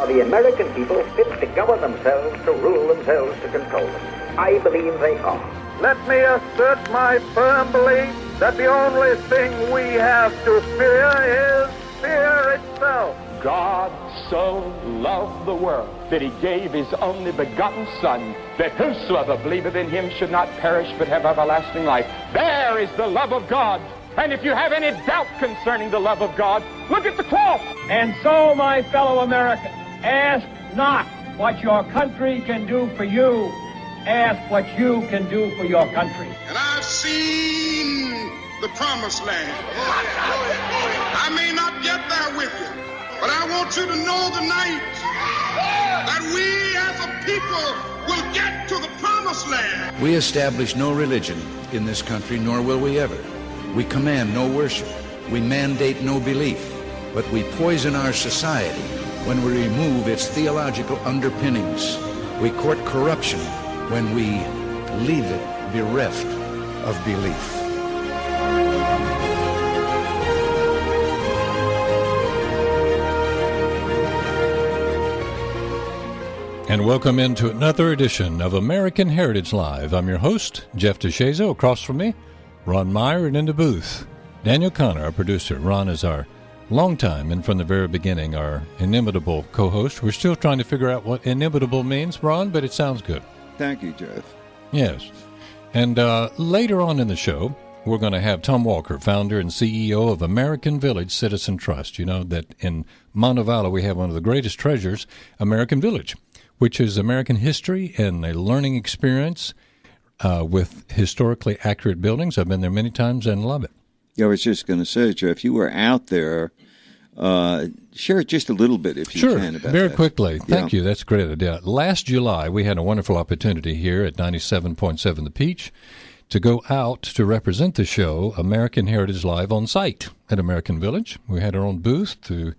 Are the American people fit to govern themselves, to rule themselves, to control them? I believe they are. Let me assert my firm belief that the only thing we have to fear is fear itself. God so loved the world that he gave his only begotten Son, that whosoever believeth in him should not perish but have everlasting life. There is the love of God. And if you have any doubt concerning the love of God, look at the cross. And so, my fellow Americans, ask not what your country can do for you. Ask what you can do for your country. And I've seen the promised land. I may not get there with you, but I want you to know tonight that we as a people will get to the promised land. We establish no religion in this country, nor will we ever. We command no worship. We mandate no belief. But we poison our society when we remove its theological underpinnings. We court corruption when we leave it bereft of belief. And welcome into another edition of American Heritage Live. I'm your host, Jeff DeShazo. Across from me, Ron Meyer, and in the booth, Daniel Connor, our producer. Ron is our longtime and from the very beginning our inimitable co-host. We're still trying to figure out what inimitable means, Ron, but it sounds good. Thank you, Jeff. Yes. And later on in the show, we're going to have Tom Walker, founder and CEO of American Village Citizen Trust. You know that in Montevallo we have one of the greatest treasures, American Village, which is American history and a learning experience with historically accurate buildings. I've been there many times and love it. Yeah, I was just going to say, Jeff, you were out there. Share it just a little bit if you can about very that. Quickly. Thank you. That's a great idea. Last July, we had a wonderful opportunity here at 97.7 The Peach to go out to represent the show American Heritage Live on site at American Village. We had our own booth through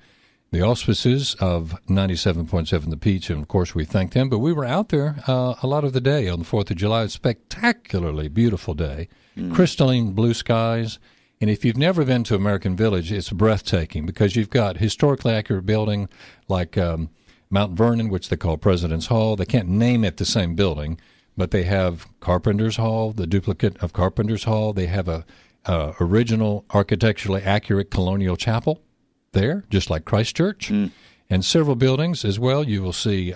the auspices of 97.7 The Peach, and of course we thank them. But we were out there a lot of the day on the 4th of July. A spectacularly beautiful day, crystalline blue skies. And if you've never been to American Village, it's breathtaking because you've got historically accurate building like Mount Vernon, which they call President's Hall. They can't name it the same building, but they have Carpenter's Hall, the duplicate of Carpenter's Hall. They have a original architecturally accurate colonial chapel there, just like Christ Church, and several buildings as well. You will see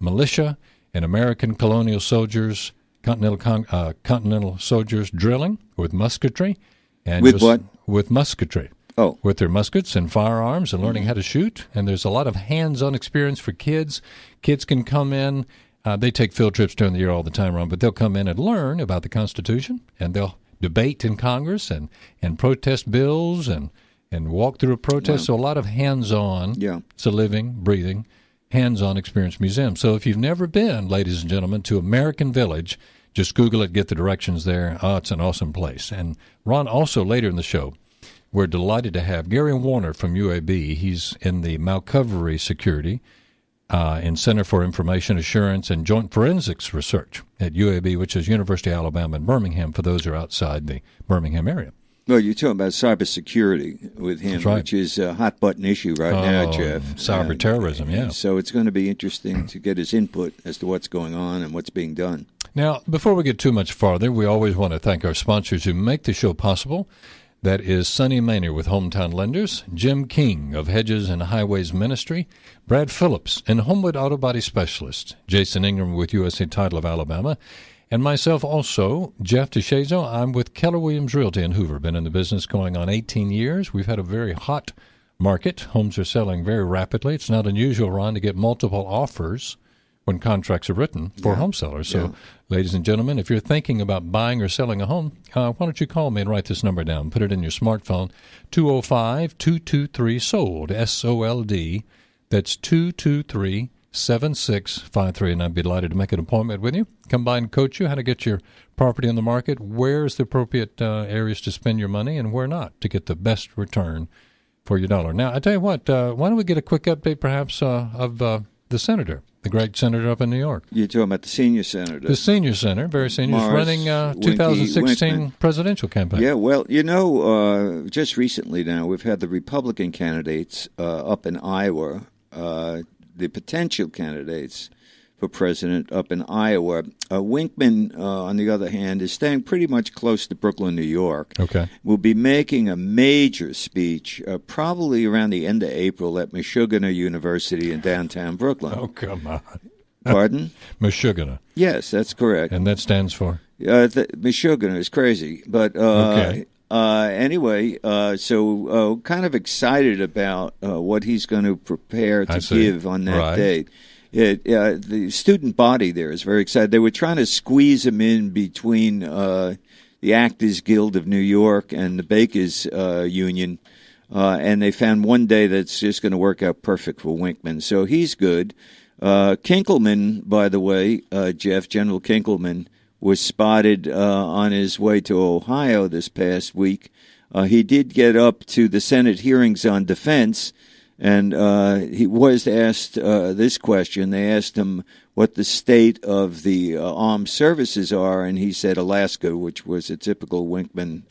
militia and American colonial soldiers, continental soldiers drilling with musketry. And with what? With musketry. Oh. With their muskets and firearms and learning how to shoot. And there's a lot of hands-on experience for kids. Kids can come in. They take field trips during the year all the time, Ron, but they'll come in and learn about the Constitution, and they'll debate in Congress and protest bills and walk through a protest. Wow. So a lot of hands-on. Yeah. It's a living, breathing, hands-on experience museum. So if you've never been, ladies and gentlemen, to American Village, just Google it, get the directions there. Oh, it's an awesome place. And Ron, also later in the show, we're delighted to have Gary Warner from UAB. He's in the Malcovery Security and Center for Information Assurance and Joint Forensics Research at UAB, which is University of Alabama in Birmingham, for those who are outside the Birmingham area. Well, you're talking about cybersecurity with him, right, which is a hot-button issue right now, Jeff. Cyber terrorism, yeah. So it's going to be interesting to get his input as to what's going on and what's being done. Now, before we get too much farther, we always want to thank our sponsors who make the show possible. That is Sonny Maynard with Hometown Lenders, Jim King of Hedges and Highways Ministry, Brad Phillips and Homewood Auto Body Specialist, Jason Ingram with USA Title of Alabama, and myself also, Jeff DeShazo. I'm with Keller Williams Realty in Hoover. Been in the business going on 18 years. We've had a very hot market. Homes are selling very rapidly. It's not unusual, Ron, to get multiple offers when contracts are written for home sellers. So, ladies and gentlemen, if you're thinking about buying or selling a home, why don't you call me and write this number down. Put it in your smartphone, 205-223-SOLD, S-O-L-D. That's 223-7653, and I'd be delighted to make an appointment with you. Come by and coach you how to get your property on the market, where's the appropriate areas to spend your money and where not to get the best return for your dollar. Now, I tell you what, why don't we get a quick update perhaps of the senator, the great senator up in New York. You're talking about the senior senator. The senior senator, very senior, running 2016 presidential campaign. Yeah, well, you know, just recently now we've had the Republican candidates up in Iowa the potential candidates for president up in Iowa. Winkman, on the other hand, is staying pretty much close to Brooklyn, New York. Okay. Will be making a major speech probably around the end of April at Meshuggah University in downtown Brooklyn. Oh, come on. Pardon? Meshuggah. Yes, that's correct. And that stands for? Meshuggah is crazy. But okay. Anyway, so kind of excited about what he's going to prepare to give on that date. The student body there is very excited. They were trying to squeeze him in between the Actors Guild of New York and the Bakers Union, and they found one day that's just going to work out perfect for Winkman. So he's good. Kinkelman, by the way, Jeff, General Kinkelman, was spotted on his way to Ohio this past week. He did get up to the Senate hearings on defense, and he was asked this question. They asked him what the state of the armed services are, and he said Alaska, which was a typical Winkman,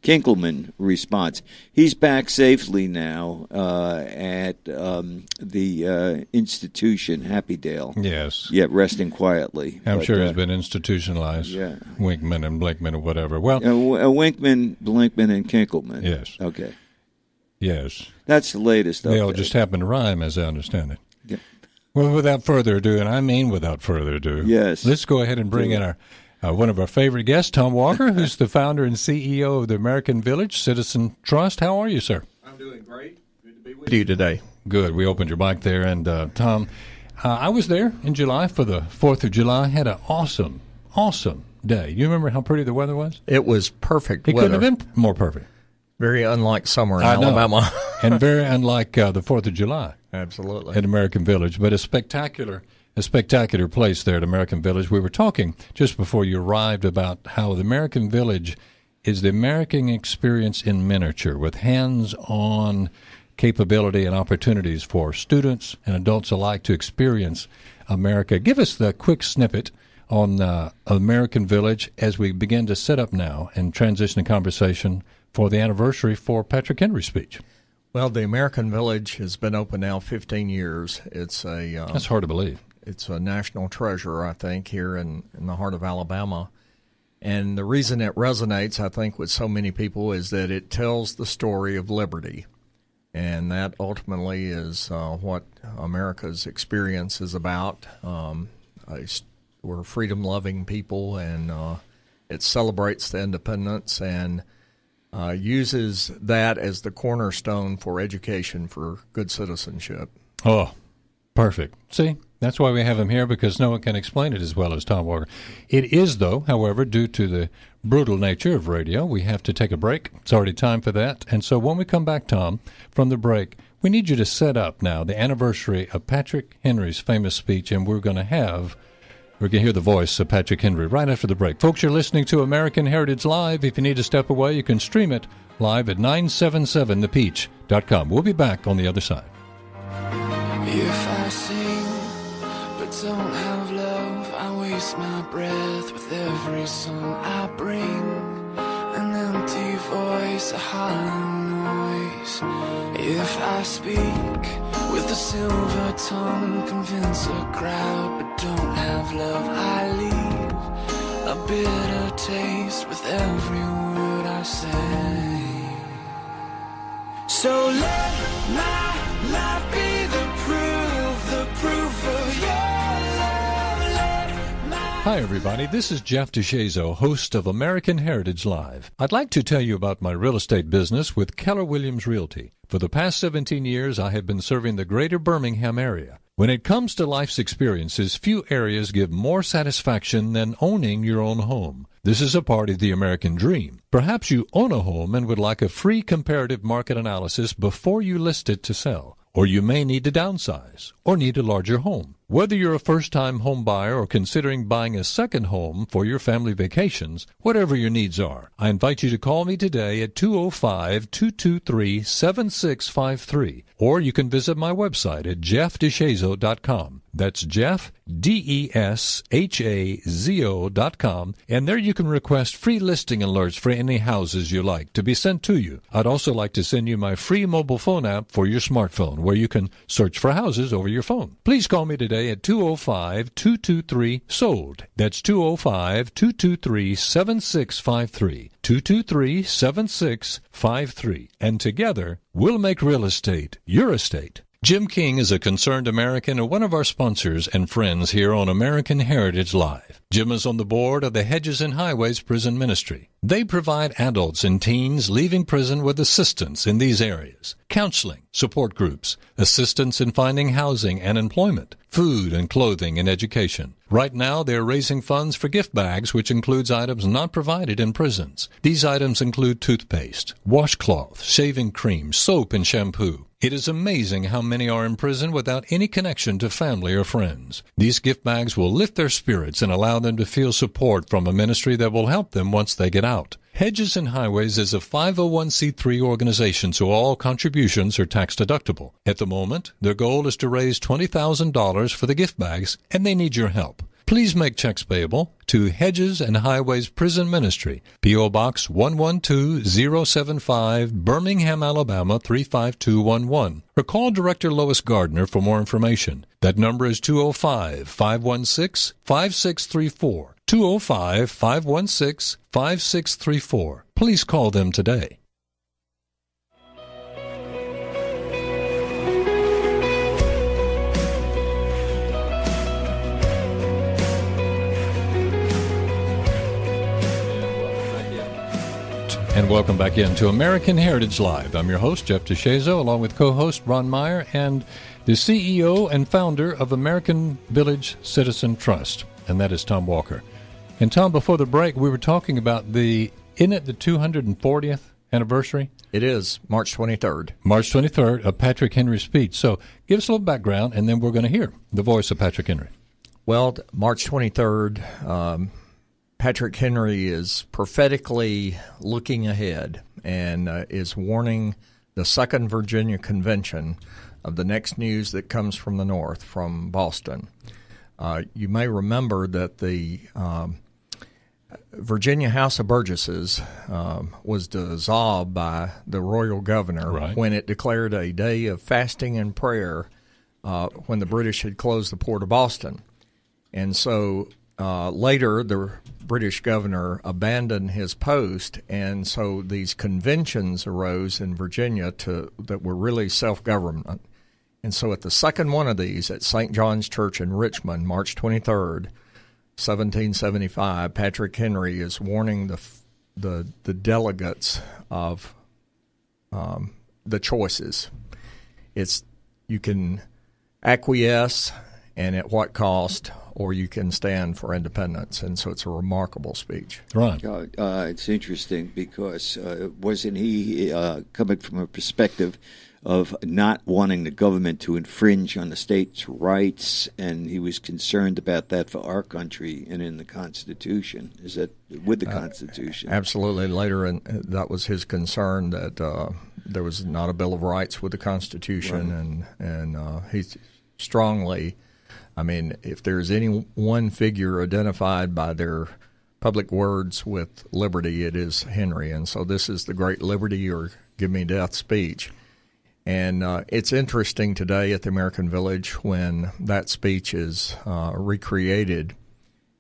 Kinkelman response. He's back safely now at the institution, Happydale. Yes. Yeah, resting quietly. I'm sure he's been institutionalized. Yeah. Winkman and Blinkman or whatever. Well, Winkman, Blinkman, and Kinkelman. Yes. Okay. Yes. That's the latest. They all just happen to rhyme, as I understand it. Yeah. Well, without further ado, and I mean without further ado, yes, let's go ahead and bring in our one of our favorite guests, Tom Walker, who's the founder and CEO of the American Village Citizen Trust. How are you, sir? I'm doing great. Good to be with you today. Good. We opened your mic there, and Tom, I was there in July for the 4th of July. Had an awesome day. You remember how pretty the weather was? It was perfect weather. It couldn't have been more perfect. Very unlike summer in Alabama. And very unlike the 4th of July. Absolutely. At American Village. But a spectacular place there at American Village. We were talking just before you arrived about how the American Village is the American experience in miniature, with hands-on capability and opportunities for students and adults alike to experience America. Give us the quick snippet on American Village as we begin to set up now and transition the conversation for the anniversary for Patrick Henry's speech. Well, the American Village has been open now 15 years. It's that's hard to believe. It's a national treasure, I think, here in the heart of Alabama. And the reason it resonates, I think, with so many people is that it tells the story of liberty. And that ultimately is what America's experience is about. We're freedom-loving people, and it celebrates the independence and uses that as the cornerstone for education for good citizenship. Oh, perfect. See, that's why we have him here, because no one can explain it as well as Tom Walker. It is, though, however, due to the brutal nature of radio, we have to take a break. It's already time for that. And so when we come back, Tom, from the break, we need you to set up now the anniversary of Patrick Henry's famous speech, and we're going to hear the voice of Patrick Henry right after the break. Folks, you're listening to American Heritage Live. If you need to step away, you can stream it live at 977thepeach.com. We'll be back on the other side. If I sing but don't have love, I waste my breath with every song I bring. An empty voice, a hollow noise. If I speak with a silver tongue, convince a crowd but don't have love, I leave a bitter taste with every word I say. So let my life be the proof of your love. Hi, everybody. This is Jeff DeShazo, host of American Heritage Live. I'd like to tell you about my real estate business with Keller Williams Realty. For the past 17 years, I have been serving the greater Birmingham area. When it comes to life's experiences, few areas give more satisfaction than owning your own home. This is a part of the American dream. Perhaps you own a home and would like a free comparative market analysis before you list it to sell. Or you may need to downsize, or need a larger home. Whether you're a first-time home buyer or considering buying a second home for your family vacations, whatever your needs are, I invite you to call me today at 205-223-7653. Or you can visit my website at jeffdeshazo.com. That's Jeff, DESHAZO.com, and there you can request free listing alerts for any houses you like to be sent to you. I'd also like to send you my free mobile phone app for your smartphone, where you can search for houses over your phone. Please call me today at 205-223-SOLD. That's 205-223-7653. 223-7653. And together, we'll make real estate your estate. Jim King is a concerned American and one of our sponsors and friends here on American Heritage Live. Jim is on the board of the Hedges and Highways Prison Ministry. They provide adults and teens leaving prison with assistance in these areas: counseling, support groups, assistance in finding housing and employment, food and clothing and education. Right now, they're raising funds for gift bags, which includes items not provided in prisons. These items include toothpaste, washcloth, shaving cream, soap, and shampoo. It is amazing how many are in prison without any connection to family or friends. These gift bags will lift their spirits and allow them to feel support from a ministry that will help them once they get out. Hedges and Highways is a 501c3 organization, so all contributions are tax deductible. At the moment, their goal is to raise $20,000 for the gift bags, and they need your help. Please make checks payable to Hedges and Highways Prison Ministry, P.O. Box 112075, Birmingham, Alabama 35211. Or call Director Lois Gardner for more information. That number is 205-516-5634. 205-516-5634. Please call them today. And welcome back into American Heritage Live. I'm your host, Jeff DeShazo, along with co-host Ron Meyer and the CEO and founder of American Village Citizen Trust, and that is Tom Walker. And Tom, before the break, we were talking about isn't it the 240th anniversary? It is, March 23rd. March 23rd, of Patrick Henry's speech. So give us a little background, and then we're going to hear the voice of Patrick Henry. Well, March 23rd, Patrick Henry is prophetically looking ahead and is warning the Second Virginia Convention of the next news that comes from the north, from Boston. You may remember that the Virginia House of Burgesses was dissolved by the royal governor when it declared a day of fasting and prayer when the British had closed the port of Boston. And so later the British governor abandoned his post, and so these conventions arose in Virginia that were really self-government. And so at the second one of these at St. John's Church in Richmond, March 23rd, 1775, Patrick Henry is warning the delegates of the choices. You can acquiesce, and at what cost, or you can stand for independence. And so it's a remarkable speech. Right. It's interesting because wasn't he coming from a perspective of not wanting the government to infringe on the state's rights, and he was concerned about that for our country and in the Constitution? Is that with the Constitution? Absolutely. Later, that was his concern, that there was not a Bill of Rights with the Constitution, and he strongly, if there's any one figure identified by their public words with liberty, it is Henry. And so this is the great liberty or give me death speech. And it's interesting today at the American Village, when that speech is recreated,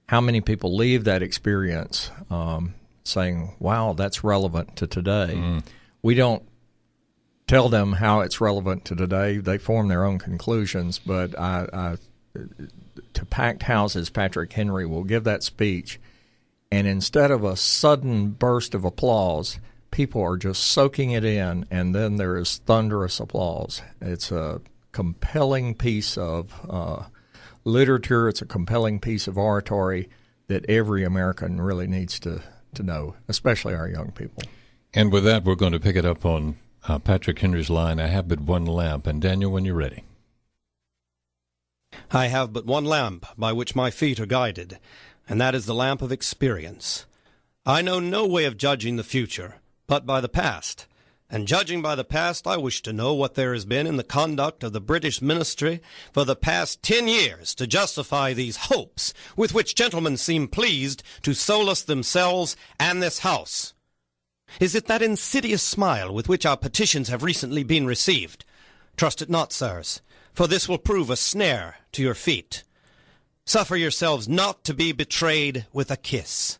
how many people leave that experience saying, wow, that's relevant to today. We don't tell them how it's relevant to today. They form their own conclusions. But to packed houses, Patrick Henry will give that speech, and instead of a sudden burst of applause, people are just soaking it in, and then there is thunderous applause. It's a compelling piece of literature. It's a compelling piece of oratory that every American really needs to know, especially our young people. And with that, we're going to pick it up on Patrick Henry's line, I have but one lamp. And Daniel, when you're ready. I have but one lamp by which my feet are guided, and that is the lamp of experience. I know no way of judging the future, but by the past, And judging by the past, I wish to know what there has been in the conduct of the British ministry for the past 10 years to justify these hopes with which gentlemen seem pleased to solace themselves and this House. Is it that insidious smile with which our petitions have recently been received? Trust it not, sirs, for this will prove a snare to your feet. Suffer yourselves not to be betrayed with a kiss.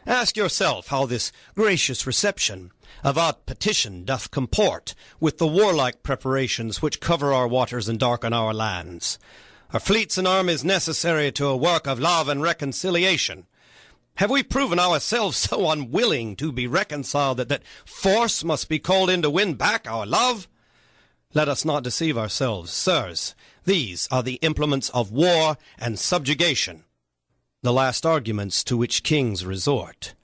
Ask yourself how this gracious reception of our petition doth comport with the warlike preparations which cover our waters and darken our lands. Are fleets and armies necessary to a work of love and reconciliation? Have we proven ourselves so unwilling to be reconciled that force must be called in to win back our love? Let us not deceive ourselves, sirs. These are the implements of war and subjugation, the last arguments to which kings resort.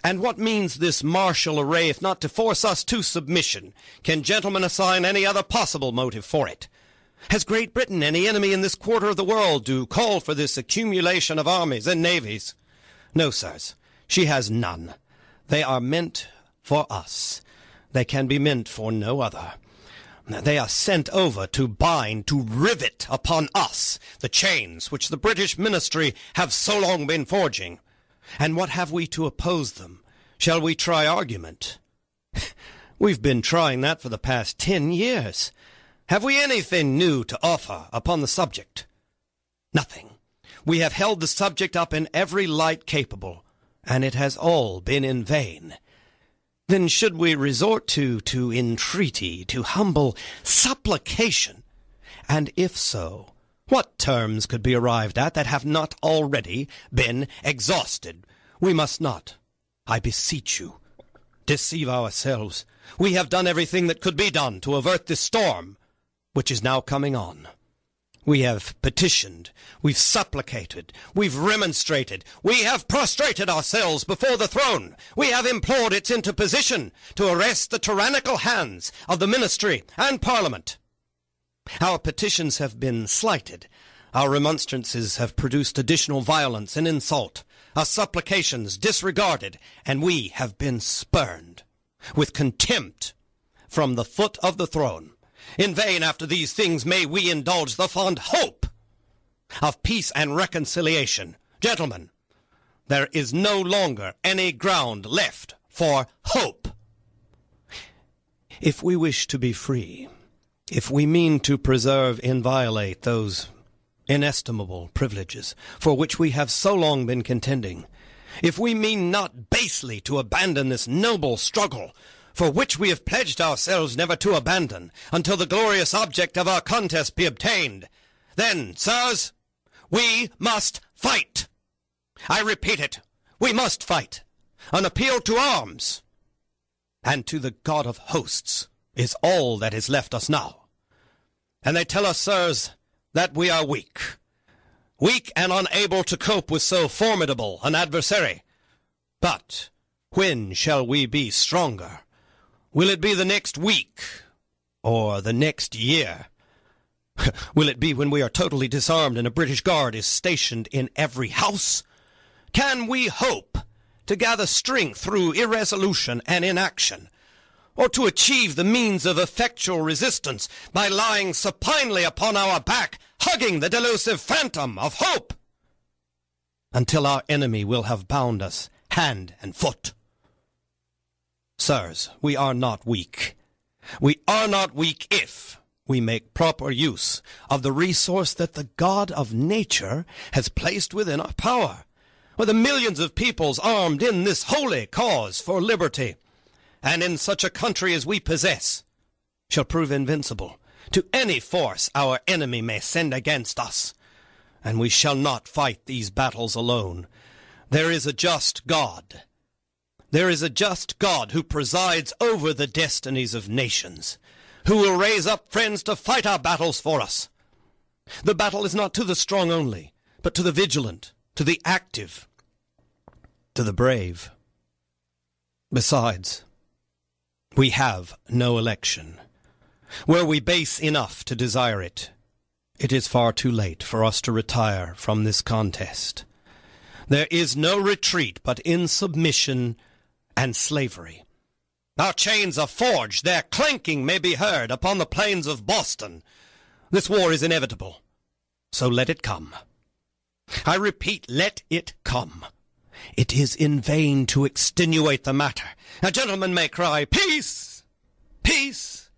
And what means this martial array if not to force us to submission? Can gentlemen assign any other possible motive for it? Has Great Britain any enemy in this quarter of the world to call for this accumulation of armies and navies? No, sirs, she has none. They are meant for us. They can be meant for no other. They are sent over to bind, to rivet upon us the chains which the British ministry have so long been forging. And what have we to oppose them? Shall we try argument? We've been trying that for the past 10 years. Have we anything new to offer upon the subject? Nothing. We have held the subject up in every light capable, and it has all been in vain. Then should we resort to entreaty, to humble supplication? And if so, what terms could be arrived at that have not already been exhausted? We must not, I beseech you, deceive ourselves. We have done everything that could be done to avert this storm, which is now coming on. We have petitioned, we've supplicated, we've remonstrated, we have prostrated ourselves before the throne, we have implored its interposition to arrest the tyrannical hands of the ministry and Parliament. Our petitions have been slighted, our remonstrances have produced additional violence and insult, our supplications disregarded, and we have been spurned with contempt from the foot of the throne. In vain after these things may we indulge the fond hope of peace and reconciliation. Gentlemen, there is no longer any ground left for hope. If we wish to be free, if we mean to preserve inviolate those inestimable privileges for which we have so long been contending, if we mean not basely to abandon this noble struggle for which we have pledged ourselves never to abandon until the glorious object of our contest be obtained, then, sirs, we must fight. I repeat it, we must fight. An appeal to arms and to the God of hosts is all that is left us now. And they tell us, sirs, that we are weak and unable to cope with so formidable an adversary. But when shall we be stronger? Will it be the next week or the next year? Will it be when we are totally disarmed and a British Guard is stationed in every house? Can we hope to gather strength through irresolution and inaction, or to achieve the means of effectual resistance by lying supinely upon our back, hugging the delusive phantom of hope, until our enemy will have bound us hand and foot? Sirs, we are not weak. We are not weak if we make proper use of the resource that the God of nature has placed within our power, with the millions of peoples armed in this holy cause for liberty, and in such a country as we possess, shall prove invincible to any force our enemy may send against us. And we shall not fight these battles alone. There is a just God. There is a just God who presides over the destinies of nations, who will raise up friends to fight our battles for us. The battle is not to the strong only, but to the vigilant, to the active, to the brave. Besides, we have no election. Were we base enough to desire it, it is far too late for us to retire from this contest. There is no retreat but in submission and slavery. Our chains are forged, their clanking may be heard upon the plains of Boston. This war is inevitable, so let it come. I repeat, let it come. It is in vain to extenuate the matter. A gentleman may cry, peace, peace,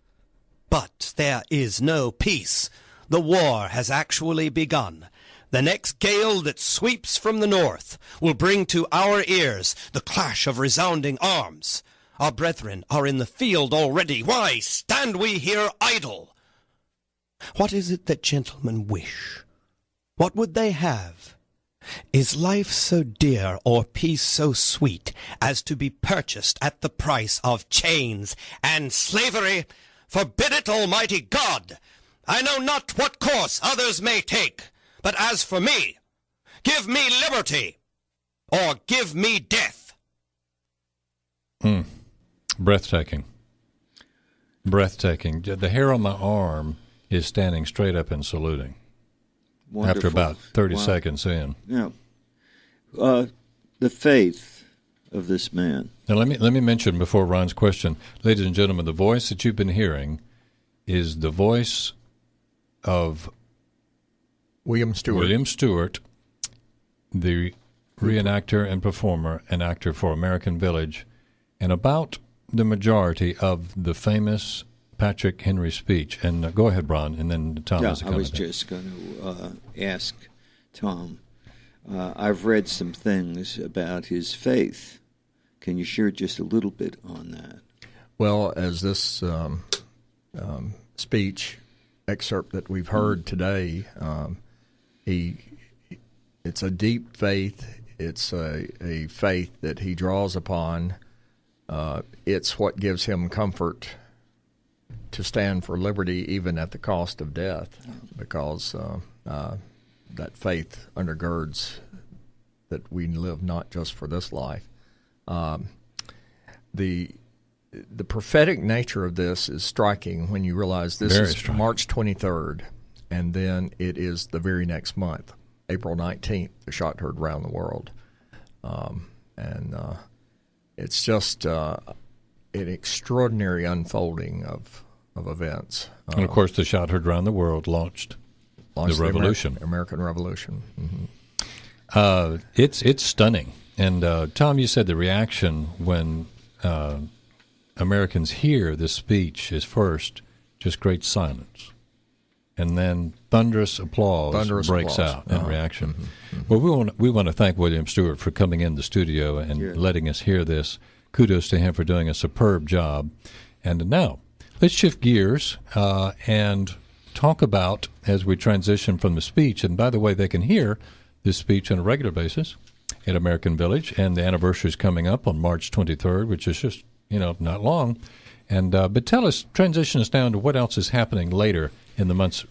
but there is no peace. The war has actually begun. The next gale that sweeps from the north will bring to our ears the clash of resounding arms. Our brethren are in the field already. Why stand we here idle? What is it that gentlemen wish? What would they have? Is life so dear or peace so sweet as to be purchased at the price of chains and slavery? Forbid it, Almighty God! I know not what course others may take, but as for me, give me liberty, or give me death. Breathtaking. Breathtaking. The hair on my arm is standing straight up and saluting. Wonderful. After about 30 seconds in. Yeah. The faith of this man. Now let me mention before Ron's question, ladies and gentlemen, the voice that you've been hearing is the voice of William Stewart, the reenactor and performer and actor for American Village, and about the majority of the famous Patrick Henry speech. And go ahead, Ron, and then Tom has a comment. I was just going to ask Tom. I've read some things about his faith. Can you share just a little bit on that? Well, as this speech excerpt that we've heard today, it's a deep faith. It's a faith that he draws upon. It's what gives him comfort to stand for liberty even at the cost of death, because that faith undergirds that we live not just for this life. The prophetic nature of this is striking when you realize this is March 23rd, and then it is the very next month, April 19th, the shot heard around the world. It's just an extraordinary unfolding of events. And, of course, the shot heard around the world launched the revolution. American Revolution. Mm-hmm. It's stunning. And, Tom, you said the reaction when Americans hear this speech is first just great silence, and then thunderous applause breaks out in reaction. Mm-hmm. Well, we want to thank William Stewart for coming in the studio and letting us hear this. Kudos to him for doing a superb job. And now let's shift gears and talk about, as we transition from the speech, and by the way, they can hear this speech on a regular basis at American Village, and the anniversary is coming up on March 23rd, which is just, not long. And but transition us down to what else is happening later in the months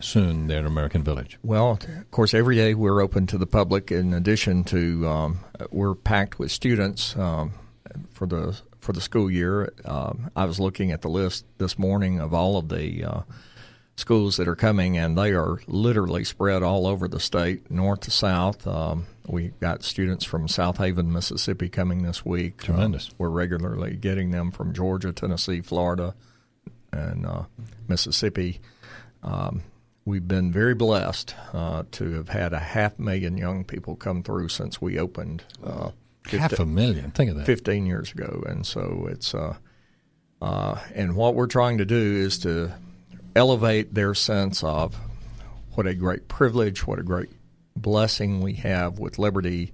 soon there at American Village. Well, of course, every day we're open to the public. In addition to, we're packed with students for the school year. I was looking at the list this morning of all of the schools that are coming, and they are literally spread all over the state, north to south. We got students from South Haven, Mississippi coming this week. Tremendous. We're regularly getting them from Georgia, Tennessee, Florida, and Mississippi. We've been very blessed to have had 500,000 young people come through since we opened. 500,000, think of that. 15 years ago. And so it's and what we're trying to do is to elevate their sense of what a great privilege, what a great blessing we have with liberty,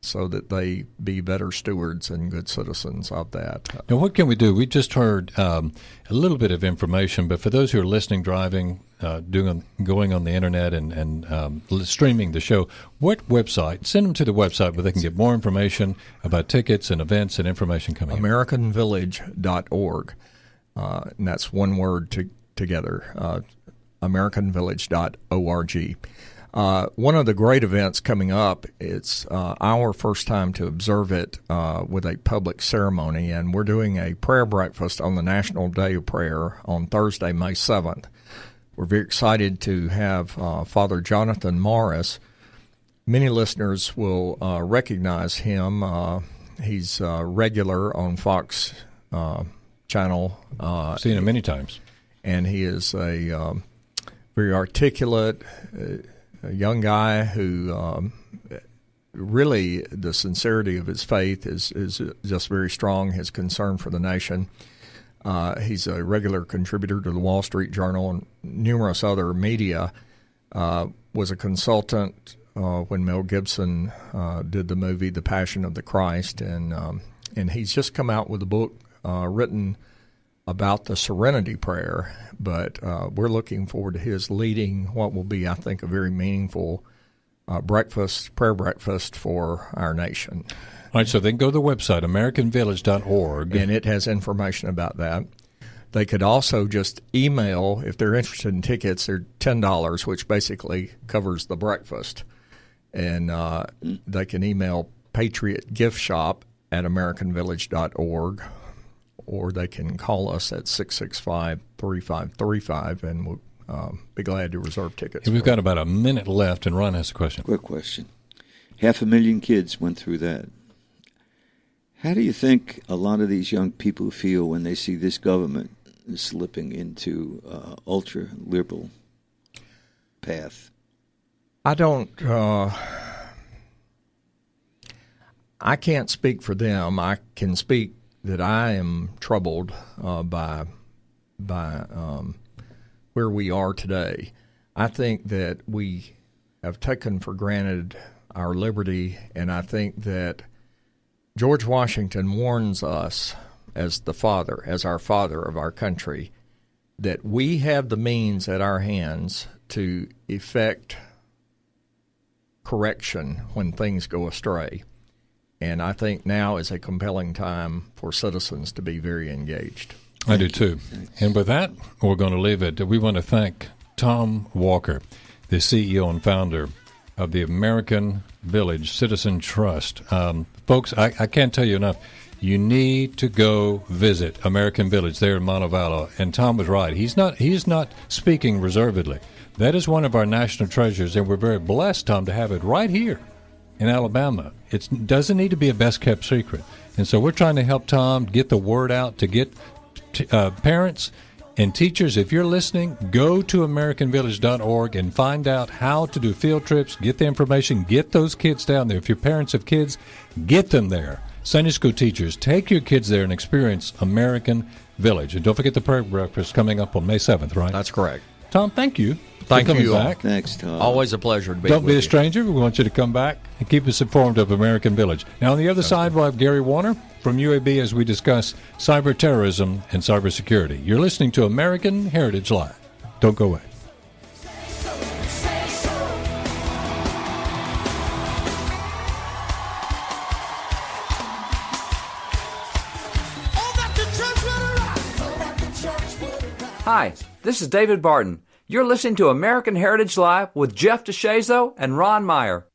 so that they be better stewards and good citizens of that. Now, what can we do? We just heard a little bit of information, but for those who are listening, driving, going on the internet and streaming the show, what website? Send them to the website where they can get more information about tickets and events and information coming AmericanVillage.org. And that's one word together, AmericanVillage.org. One of the great events coming up, it's our first time to observe it with a public ceremony, and we're doing a prayer breakfast on the National Day of Prayer on Thursday, May 7th. We're very excited to have Father Jonathan Morris. Many listeners will recognize him. He's regular on Fox channel. Seen him many times. And he is a very articulate young guy who really the sincerity of his faith is just very strong, his concern for the nation. He's a regular contributor to the Wall Street Journal and numerous other media. Was a consultant when Mel Gibson did the movie The Passion of the Christ, and he's just come out with a book written about the Serenity Prayer. But we're looking forward to his leading what will be, I think, a very meaningful prayer breakfast for our nation. All right, so they can go to the website, AmericanVillage.org. And it has information about that. They could also just email, if they're interested in tickets, they're $10, which basically covers the breakfast. And they can email patriotgiftshop@AmericanVillage.org, or they can call us at 665-3535, and we'll be glad to reserve tickets. We've got about a minute left, and Ron has a question. Quick question. 500,000 kids went through that. How do you think a lot of these young people feel when they see this government slipping into ultra-liberal path? I don't. I can't speak for them. I can speak that I am troubled by where we are today. I think that we have taken for granted our liberty, and I think that George Washington warns us as our father of our country, that we have the means at our hands to effect correction when things go astray. And I think now is a compelling time for citizens to be very engaged. I do too. And with that, we're going to leave it. We want to thank Tom Walker, the CEO and founder of the American Village Citizen Trust. Folks, I can't tell you enough. You need to go visit American Village there in Montevallo. And Tom was right. He's not speaking reservedly. That is one of our national treasures, and we're very blessed, Tom, to have it right here in Alabama. It doesn't need to be a best-kept secret. And so we're trying to help Tom get the word out, to get parents and teachers. If you're listening, go to AmericanVillage.org and find out how to do field trips, get the information, get those kids down there. If your parents have kids, get them there. Sunday school teachers, take your kids there and experience American Village. And don't forget the prayer breakfast coming up on May 7th, right? That's correct. Tom, thank you. Thank you back. Thanks, Tom. Always a pleasure to be Don't with be you. a stranger. We want you to come back and keep us informed of American Village. Now, on the other side, we'll have Gary Warner from UAB as we discuss cyber terrorism and cybersecurity. You're listening to American Heritage Live. Don't go away. Hi, this is David Barton. You're listening to American Heritage Live with Jeff DeShazo and Ron Meyer.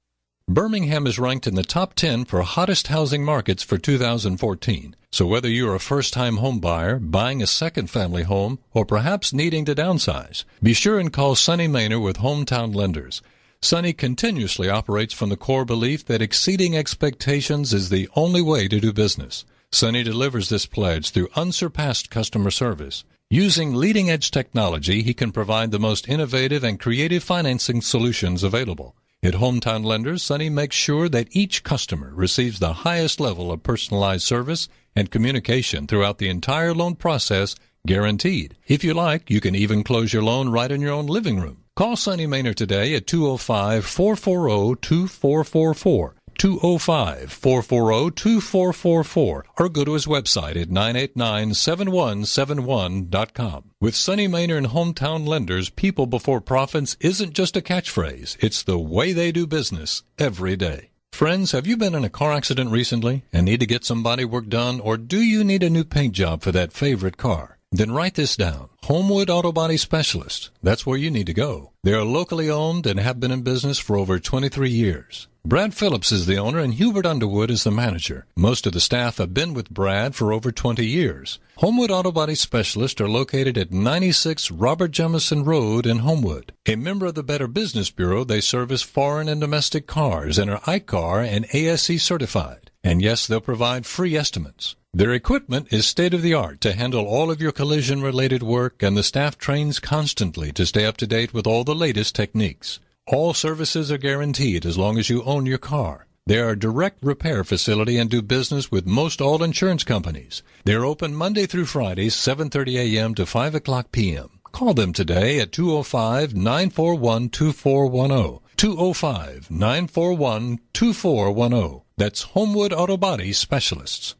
Birmingham is ranked in the top 10 for hottest housing markets for 2014. So whether you're a first-time home buyer, buying a second family home, or perhaps needing to downsize, be sure and call Sonny Maynor with Hometown Lenders. Sonny continuously operates from the core belief that exceeding expectations is the only way to do business. Sonny delivers this pledge through unsurpassed customer service. Using leading-edge technology, he can provide the most innovative and creative financing solutions available. At Hometown Lenders, Sonny makes sure that each customer receives the highest level of personalized service and communication throughout the entire loan process, guaranteed. If you like, you can even close your loan right in your own living room. Call Sonny Maynor today at 205-440-2444. 205-440-2444, or go to his website at 989-7171.com. With Sonny Maynor and Hometown Lenders, people before profits isn't just a catchphrase. It's the way they do business every day. Friends, have you been in a car accident recently and need to get some body work done, or do you need a new paint job for that favorite car? Then write this down. Homewood Auto Body Specialist. That's where you need to go. They are locally owned and have been in business for over 23 years. Brad Phillips is the owner and Hubert Underwood is the manager. Most of the staff have been with Brad for over 20 years. Homewood Auto Body Specialists are located at 96 Robert Jemison Road in Homewood. A member of the Better Business Bureau, they service foreign and domestic cars and are ICAR and ASE certified. And yes, they'll provide free estimates. Their equipment is state-of-the-art to handle all of your collision-related work, and the staff trains constantly to stay up to date with all the latest techniques. All services are guaranteed as long as you own your car. They are a direct repair facility and do business with most all insurance companies. They're open Monday through Friday, 7:30 a.m. to 5 o'clock p.m. Call them today at 205-941-2410. 205-941-2410. That's Homewood Auto Body Specialists.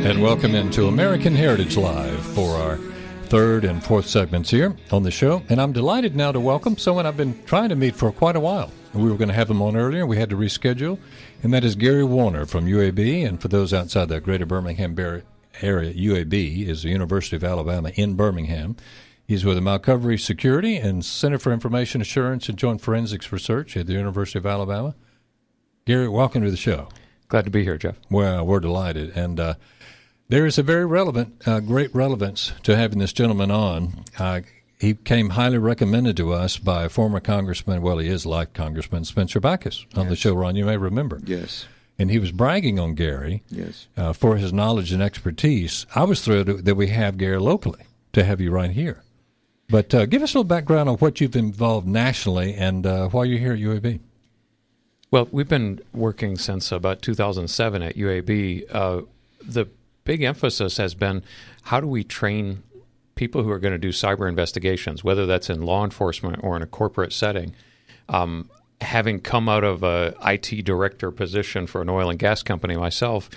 And welcome into American Heritage Live for our third and fourth segments here on the show. And I'm delighted now to welcome someone I've been trying to meet for quite a while. We were going to have him on earlier. We had to reschedule. And that is Gary Warner from UAB. And for those outside the greater Birmingham area, UAB is the University of Alabama in Birmingham. He's with the Malcovery Security and Center for Information Assurance and Joint Forensics Research at the University of Alabama. Gary, welcome to the show. Glad to be here, Jeff. Well, we're delighted. And there is a very relevant, great relevance to having this gentleman on. He came highly recommended to us by former Congressman, well, he is like Congressman Spencer Backus on the show, Ron, you may remember. Yes. And he was bragging on Gary for his knowledge and expertise. I was thrilled that we have Gary locally, to have you right here. But give us a little background on what you've involved nationally and why you're here at UAB. Well, we've been working since about 2007 at UAB. The big emphasis has been how do we train people who are going to do cyber investigations, whether that's in law enforcement or in a corporate setting. Having come out of a IT director position for an oil and gas company myself,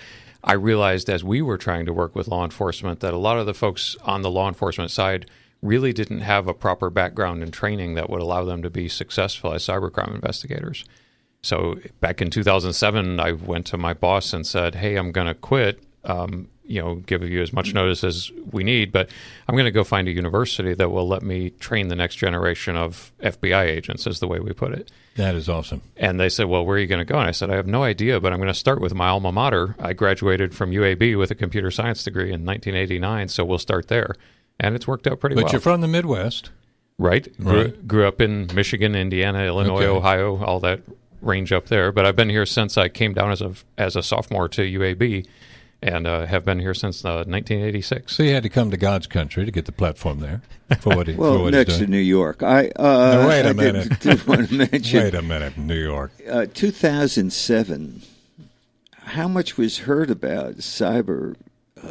I realized as we were trying to work with law enforcement that a lot of the folks on the law enforcement side really didn't have a proper background and training that would allow them to be successful as cybercrime investigators. So back in 2007, I went to my boss and said, hey, I'm going to quit. Give you as much notice as we need, but I'm going to go find a university that will let me train the next generation of FBI agents, is the way we put it. That is awesome. And they said, well, where are you going to go? And I said, I have no idea, but I'm going to start with my alma mater. I graduated from UAB with a computer science degree in 1989, so we'll start there. And it's worked out pretty well. But you're from the Midwest. Right. Grew up in Michigan, Indiana, Illinois, Ohio, all that range up there. But I've been here since I came down as a sophomore to UAB. And have been here since 1986. So you had to come to God's country to get the platform there for what he well, for what next he's doing. To New York. Wait a minute. Did want to mention. Wait a minute, New York. 2007. How much was heard about cyber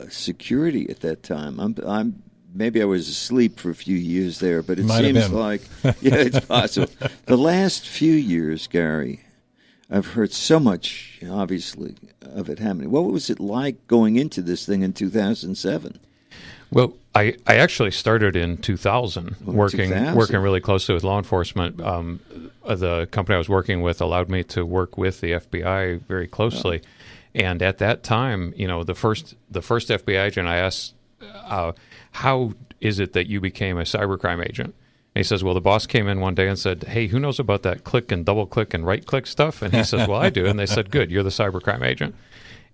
security at that time? I'm maybe I was asleep for a few years there, but it seems like it's possible. The last few years, Gary, I've heard so much, obviously, of it happening. What was it like going into this thing in 2007? Well, I actually started in 2000, working really closely with law enforcement. The company I was working with allowed me to work with the FBI very closely. And at that time, the first FBI agent, I asked, how is it that you became a cybercrime agent? And he says, well, the boss came in one day and said, hey, who knows about that click and double click and right click stuff? And he says, well, I do. And they said, good, you're the cybercrime agent.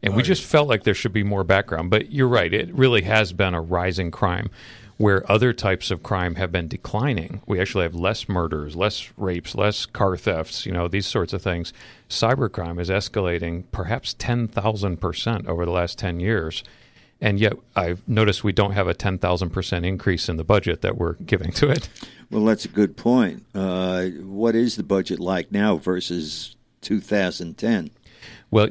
And we just felt like there should be more background. But you're right, it really has been a rising crime where other types of crime have been declining. We actually have less murders, less rapes, less car thefts, these sorts of things. Cybercrime is escalating perhaps 10,000% over the last 10 years. And yet I've noticed we don't have a 10,000% increase in the budget that we're giving to it. Well, that's a good point. What is the budget like now versus 2010? Well,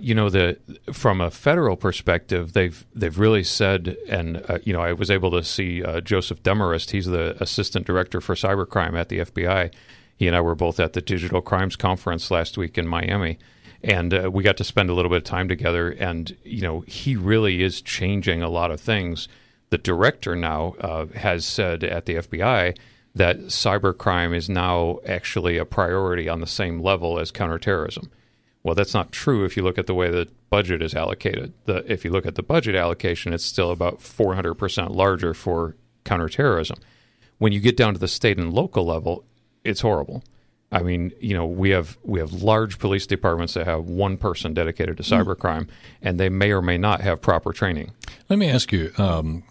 from a federal perspective, they've really said, and I was able to see Joseph Demarest. He's the assistant director for cybercrime at the FBI. He and I were both at the Digital Crimes Conference last week in Miami. And we got to spend a little bit of time together, and, he really is changing a lot of things. The director now has said at the FBI that cybercrime is now actually a priority on the same level as counterterrorism. Well, that's not true if you look at the way the budget is allocated. If you look at the budget allocation, it's still about 400% larger for counterterrorism. When you get down to the state and local level, it's horrible. I mean, we have large police departments that have one person dedicated to cybercrime, and they may or may not have proper training. Let me ask you,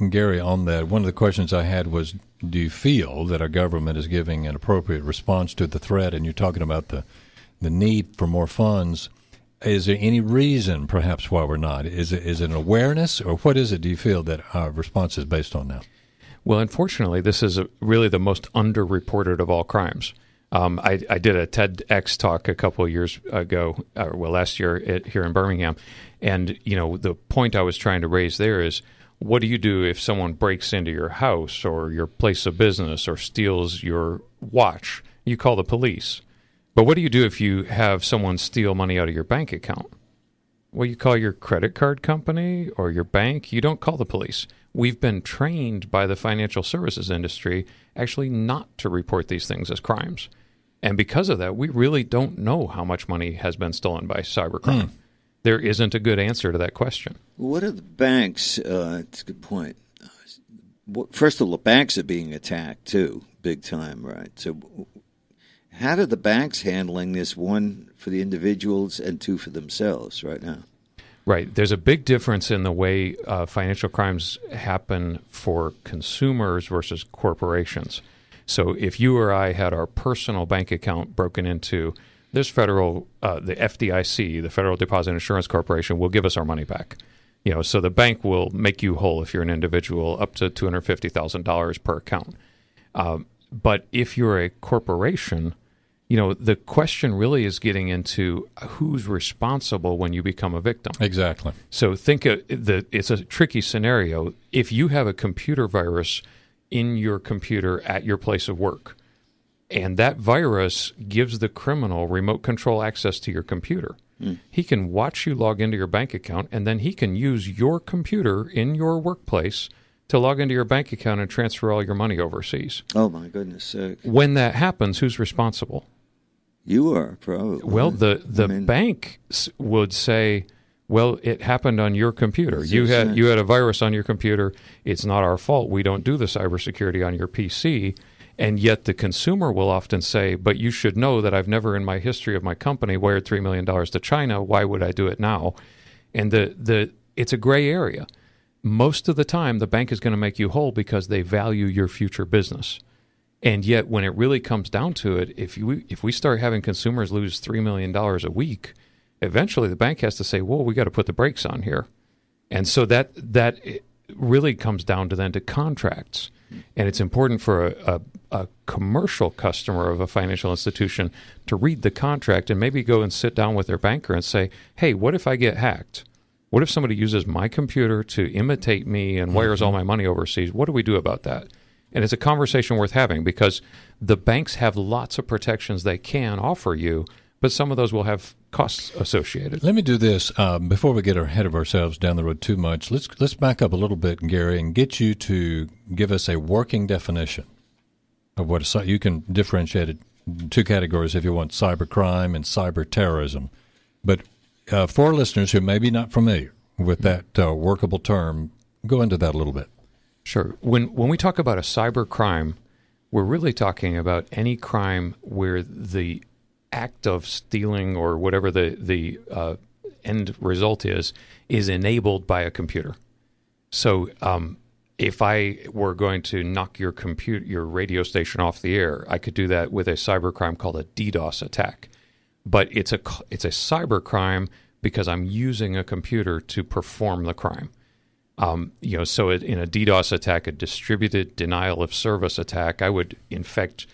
Gary, on that. One of the questions I had was, do you feel that our government is giving an appropriate response to the threat? And you're talking about the need for more funds. Is there any reason, perhaps, why we're not? Is it an awareness, or what is it, do you feel, that our response is based on now? Well, unfortunately, this is really the most underreported of all crimes. I did a TEDx talk a couple of years ago, last year here in Birmingham, and the point I was trying to raise there is, what do you do if someone breaks into your house or your place of business or steals your watch? You call the police. But what do you do if you have someone steal money out of your bank account? Well, you call your credit card company or your bank. You don't call the police. We've been trained by the financial services industry actually not to report these things as crimes. And because of that, we really don't know how much money has been stolen by cybercrime. There isn't a good answer to that question. What are the banks? That's a good point. First of all, the banks are being attacked too, big time, right? So how are the banks handling this, one for the individuals and two for themselves right now? Right. There's a big difference in the way financial crimes happen for consumers versus corporations. So if you or I had our personal bank account broken into, this federal, the FDIC, the Federal Deposit Insurance Corporation, will give us our money back. So the bank will make you whole if you're an individual, up to $250,000 per account. But if you're a corporation, the question really is getting into who's responsible when you become a victim. Exactly. So think it's a tricky scenario. If you have a computer virus in your computer at your place of work, and that virus gives the criminal remote control access to your computer, he can watch you log into your bank account, and then he can use your computer in your workplace to log into your bank account and transfer all your money overseas. Oh, my goodness. When that happens, who's responsible? You are, probably. Well, the bank would say, well, it happened on your computer. You had a virus on your computer. It's not our fault. We don't do the cybersecurity on your PC. And yet the consumer will often say, but you should know that I've never in my history of my company wired $3 million to China. Why would I do it now? And it's a gray area. Most of the time, the bank is going to make you whole because they value your future business. And yet, when it really comes down to it, if we start having consumers lose $3 million a week, eventually the bank has to say, "Whoa, we got to put the brakes on here." And so that really comes down to contracts. And it's important for a commercial customer of a financial institution to read the contract and maybe go and sit down with their banker and say, "Hey, what if I get hacked? What if somebody uses my computer to imitate me and wires all my money overseas? What do we do about that?" And it's a conversation worth having because the banks have lots of protections they can offer you, but some of those will have costs associated. Let me do this before we get ahead of ourselves down the road too much. Let's back up a little bit, Gary, and get you to give us a working definition of what you can differentiate it in two categories if you want: cybercrime and cyber terrorism. But for listeners who may be not familiar with that workable term, go into that a little bit. Sure. When we talk about a cyber crime, we're really talking about any crime where the act of stealing or whatever the end result is enabled by a computer. So if I were going to knock your radio station off the air, I could do that with a cyber crime called a DDoS attack. But it's a cyber crime because I'm using a computer to perform the crime. So in a DDoS attack, a distributed denial of service attack, I would infect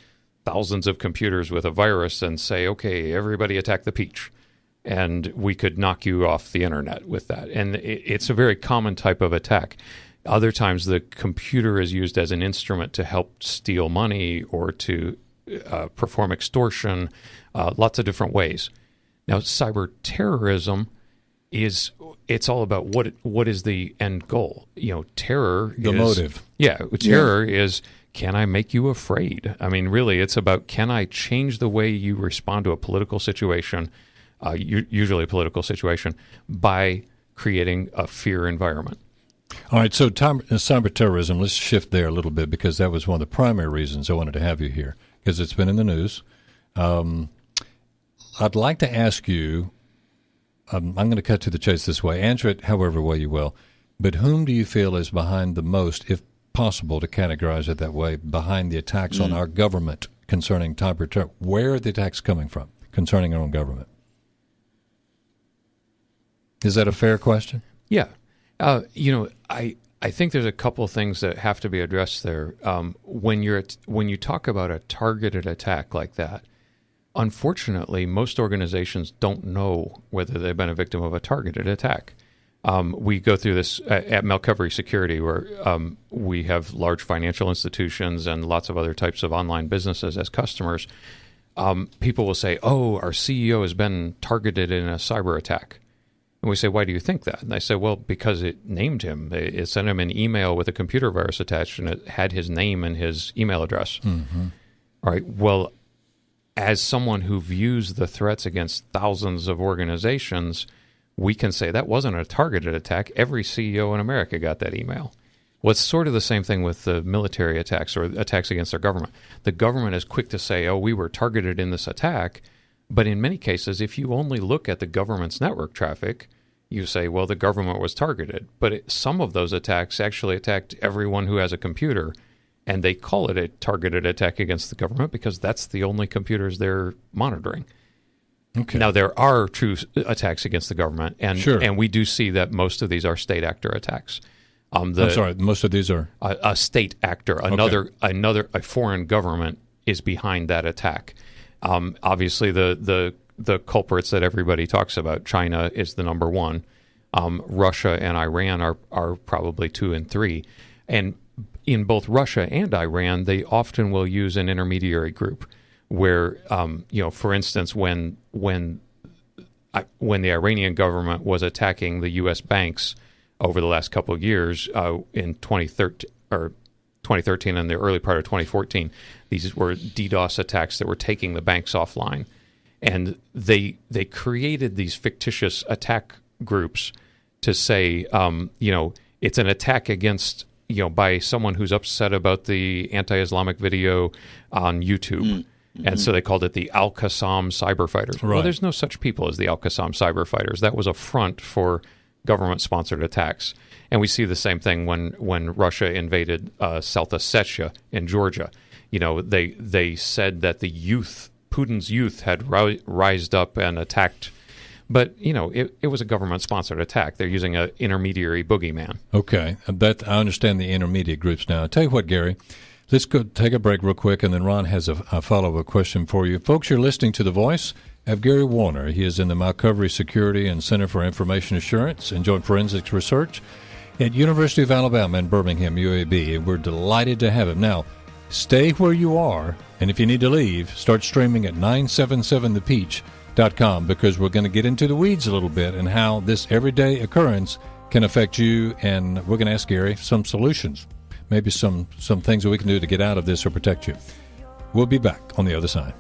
thousands of computers with a virus and say, okay, everybody attack the peach. And we could knock you off the internet with that. And it's a very common type of attack. Other times the computer is used as an instrument to help steal money or to perform extortion, lots of different ways. Now, cyber terrorism it's all about what is the end goal. Terror the motive. Yeah, terror is, can I make you afraid? I mean, really, it's about, can I change the way you respond to a political situation, usually a political situation, by creating a fear environment. All right, so cyber terrorism, let's shift there a little bit because that was one of the primary reasons I wanted to have you here, because it's been in the news. I'd like to ask you, I'm going to cut to the chase this way. Answer it however way you will. But whom do you feel is behind the most, if possible to categorize it that way, behind the attacks on our government concerning cyber terror? Where are the attacks coming from concerning our own government? Is that a fair question? Yeah. I think there's a couple of things that have to be addressed there. When you talk about a targeted attack like that, unfortunately, most organizations don't know whether they've been a victim of a targeted attack. We go through this at Malcovery Security, where we have large financial institutions and lots of other types of online businesses as customers. People will say, "Oh, our CEO has been targeted in a cyber attack." And we say, "Why do you think that?" And they say, "Well, because it named him. It sent him an email with a computer virus attached, and it had his name and his email address." Mm-hmm. All right. Well, as someone who views the threats against thousands of organizations, we can say that wasn't a targeted attack. Every CEO in America got that email. Well, it's sort of the same thing with the military attacks or attacks against our government. The government is quick to say, "Oh, we were targeted in this attack." But in many cases, if you only look at the government's network traffic, you say, well, the government was targeted. But some of those attacks actually attacked everyone who has a computer, and they call it a targeted attack against the government because that's the only computers they're monitoring. Okay. Now, there are true attacks against the government, and we do see that most of these are state actor attacks. I'm sorry, most of these are? A state actor, a foreign government is behind that attack. Obviously, the culprits that everybody talks about, China is the number one. Russia and Iran are probably 2 and 3. And in both Russia and Iran, they often will use an intermediary group where, for instance, when the Iranian government was attacking the U.S. banks over the last couple of years in 2013 and the early part of 2014, these were DDoS attacks that were taking the banks offline. And they created these fictitious attack groups to say, it's an attack against, by someone who's upset about the anti-Islamic video on YouTube. Mm-hmm. And so they called it the Al-Qassam cyber fighters. Right. Well, there's no such people as the Al-Qassam cyber fighters. That was a front for government-sponsored attacks. And we see the same thing when Russia invaded South Ossetia in Georgia. They said that the youth, Putin's youth, had rised up and attacked. But, it was a government-sponsored attack. They're using an intermediary boogeyman. Okay. I understand the intermediate groups now. I'll tell you what, Gary. Let's go take a break real quick, and then Ron has a follow-up question for you. Folks, you're listening to The Voice of Gary Warner. He is in the Malcovery Security and Center for Information Assurance and Joint Forensics Research at University of Alabama in Birmingham, UAB. And we're delighted to have him. Now, stay where you are, and if you need to leave, start streaming at 977thepeach.com, because we're going to get into the weeds a little bit and how this everyday occurrence can affect you, and we're going to ask Gary some solutions, maybe some things that we can do to get out of this or protect you. We'll be back on the other side.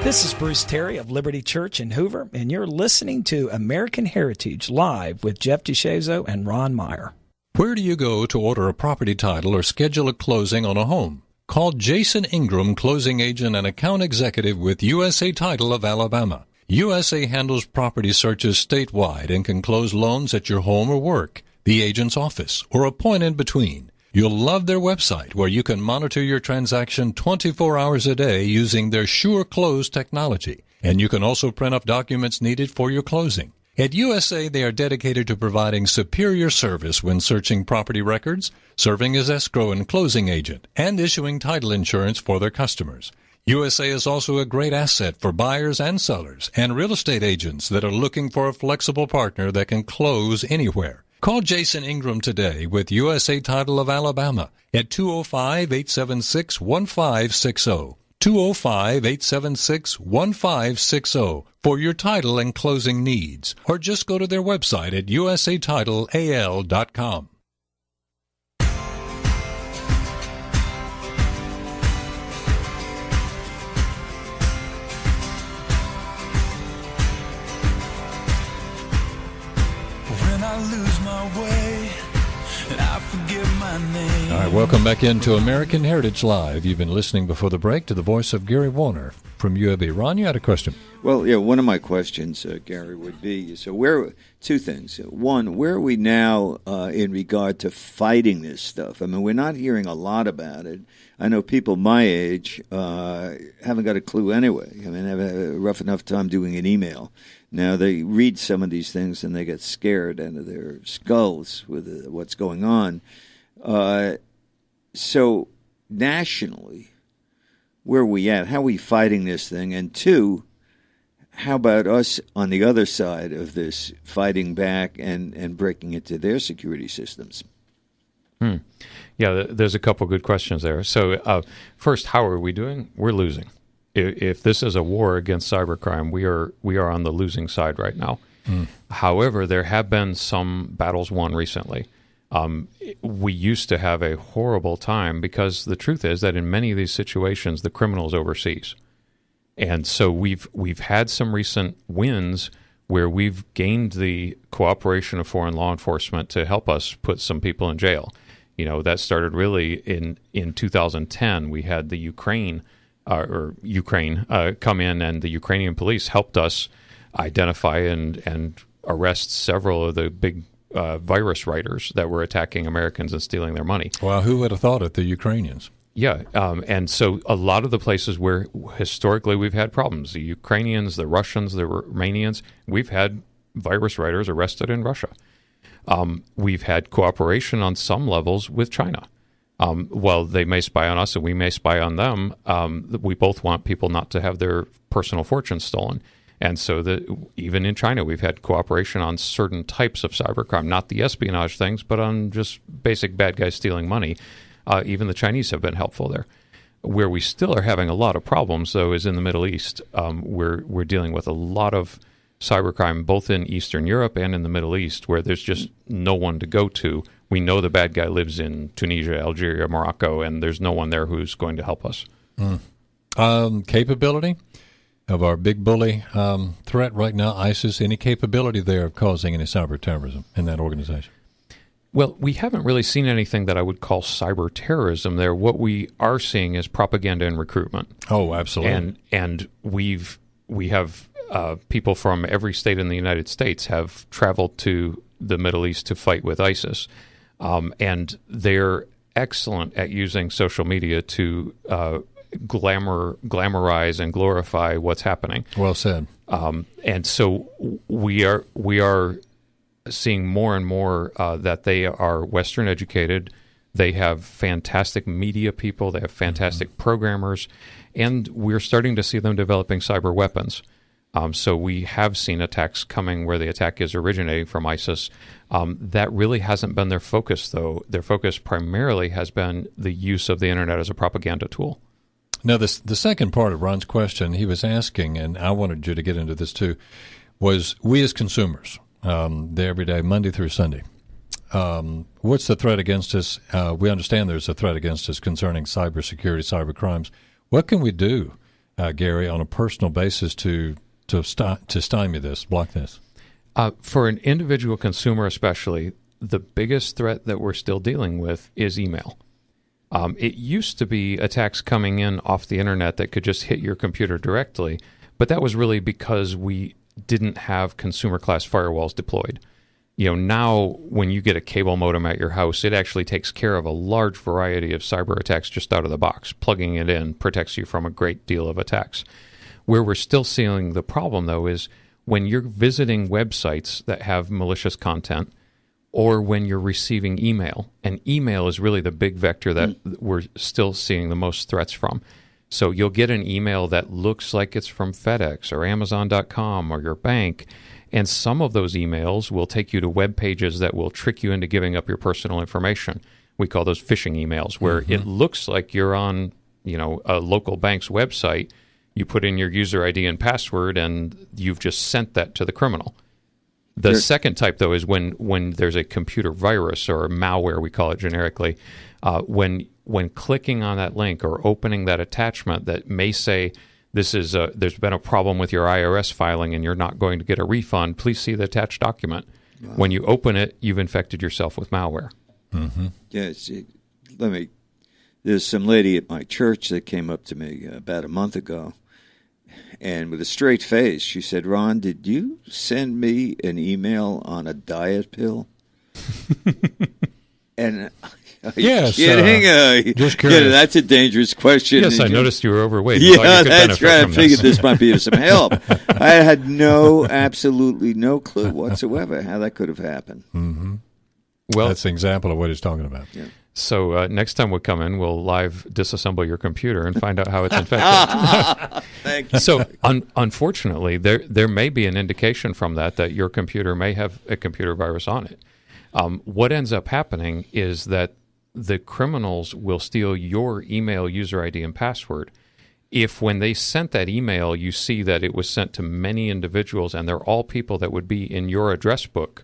This is Bruce Terry of Liberty Church in Hoover, and you're listening to American Heritage Live with Jeff DeShazo and Ron Meyer. Where do you go to order a property title or schedule a closing on a home? Call Jason Ingram, closing agent and account executive with USA Title of Alabama. USA handles property searches statewide and can close loans at your home or work, the agent's office, or a point in between. You'll love their website, where you can monitor your transaction 24 hours a day using their Sure Close technology. And you can also print up documents needed for your closing. At USA, they are dedicated to providing superior service when searching property records, serving as escrow and closing agent, and issuing title insurance for their customers. USA is also a great asset for buyers and sellers and real estate agents that are looking for a flexible partner that can close anywhere. Call Jason Ingram today with USA Title of Alabama at 205-876-1560. 205-876-1560 for your title and closing needs, or just go to their website at usatitleal.com. When I lose my way and I forget my name. All right, welcome back into American Heritage Live. You've been listening before the break to the voice of Gary Warner from UAB. Ron, you had a question. Well, yeah, one of my questions, Gary, would be, so two things. One, where are we now in regard to fighting this stuff? I mean, we're not hearing a lot about it. I know people my age haven't got a clue anyway. I mean, have a rough enough time doing an email. Now, they read some of these things and they get scared out of their skulls with what's going on. So, nationally, where are we at? How are we fighting this thing? And two, how about us on the other side of this, fighting back and breaking into their security systems? Yeah, there's a couple good questions there. So first, how are we doing? We're losing. If this is a war against cybercrime, we are on the losing side right now. However, there have been some battles won recently. We used to have a horrible time because the truth is that in many of these situations, the criminal's overseas. And so we've had some recent wins where we've gained the cooperation of foreign law enforcement to help us put some people in jail. You know, that started really in 2010. We had the Ukraine come in, and the Ukrainian police helped us identify and arrest several of the big virus writers that were attacking Americans and stealing their money. Well, who would have thought it, the Ukrainians? Yeah, and so a lot of the places where historically we've had problems, the Ukrainians, the Russians, the Romanians, we've had virus writers arrested in Russia. We've had cooperation on some levels with China. While they may spy on us and we may spy on them, we both want people not to have their personal fortunes stolen. And so even in China, we've had cooperation on certain types of cybercrime, not the espionage things, but on just basic bad guys stealing money. Even the Chinese have been helpful there. Where we still are having a lot of problems, though, is in the Middle East. We're dealing with a lot of cybercrime, both in Eastern Europe and in the Middle East, where there's just no one to go to. We know the bad guy lives in Tunisia, Algeria, Morocco, and there's no one there who's going to help us. Capability of our big bully threat right now, ISIS, any capability there of causing any cyber terrorism in that organization? Well, we haven't really seen anything that I would call cyber terrorism there. What we are seeing is propaganda and recruitment. Oh, absolutely. And we have people from every state in the United States have traveled to the Middle East to fight with ISIS. And they're excellent at using social media to glamorize and glorify what's happening. Well said. And so we are seeing more and more that they are Western educated. They have fantastic media people. They have fantastic programmers. And we're starting to see them developing cyber weapons. So we have seen attacks coming where the attack is originating from ISIS. That really hasn't been their focus, though. Their focus primarily has been the use of the Internet as a propaganda tool. Now, the second part of Ron's question, he was asking, and I wanted you to get into this too, was we as consumers, every day, Monday through Sunday, what's the threat against us? We understand there's a threat against us concerning cybersecurity, cyber crimes. What can we do, Gary, on a personal basis to stymie this, block this? For an individual consumer especially, the biggest threat that we're still dealing with is email. It used to be attacks coming in off the Internet that could just hit your computer directly, but that was really because we didn't have consumer-class firewalls deployed. You know, now when you get a cable modem at your house, it actually takes care of a large variety of cyber attacks just out of the box. Plugging it in protects you from a great deal of attacks. Where we're still seeing the problem, though, is when you're visiting websites that have malicious content or when you're receiving email. And email is really the big vector that we're still seeing the most threats from. So you'll get an email that looks like it's from FedEx or Amazon.com or your bank, and some of those emails will take you to web pages that will trick you into giving up your personal information. We call those phishing emails, where it looks like you're on a local bank's website, you put in your user ID and password, and you've just sent that to the criminal. The second type, though, is when there's a computer virus or malware, we call it generically, when clicking on that link or opening that attachment that may say, there's been a problem with your IRS filing and you're not going to get a refund, please see the attached document. Wow. When you open it, you've infected yourself with malware. Mm-hmm. Yes. There's some lady at my church that came up to me about a month ago, and with a straight face, she said, "Ron, did you send me an email on a diet pill?" And yes, kidding? Just curious. Yeah, that's a dangerous question. Yes, I noticed you were overweight. Yeah, that's right. I figured this might be of some help. I had absolutely no clue whatsoever how that could have happened. Mm-hmm. Well, that's an example of what he's talking about. Yeah. So next time we come in, we'll live disassemble your computer and find out how it's infected. Thank you. So unfortunately, there may be an indication from that your computer may have a computer virus on it. What ends up happening is that the criminals will steal your email user ID and password. If when they sent that email, you see that it was sent to many individuals and they're all people that would be in your address book,